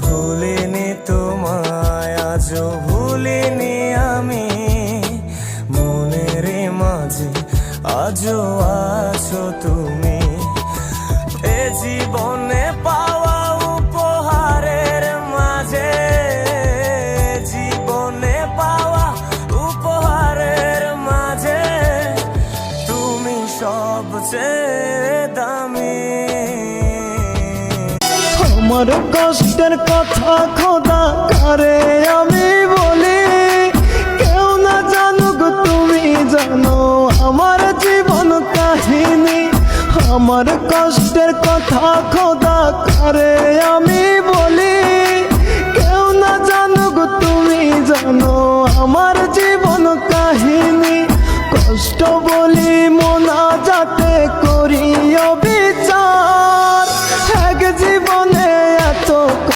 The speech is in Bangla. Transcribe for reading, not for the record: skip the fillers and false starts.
ভুলিনি তোমায়, আজও ভুলিনি আমি, মনের মাঝে আজও আছো তুমি। এ জীবনে পাওয়া উপহারের মাঝে, জীবনে পাওয়া উপহারের মাঝে তুমি সবচেয়ে দামি। আমার কষ্টের কথা খোদা কারে আমি বলি, কেউ না জানুক তুমি জানো আমার জীবন কাহিনী। আমার কষ্টের কথা খোদা কারে আমি বলি, কেউ না জানুক তুমি জানো আমার জীবন কাহিনী। কষ্ট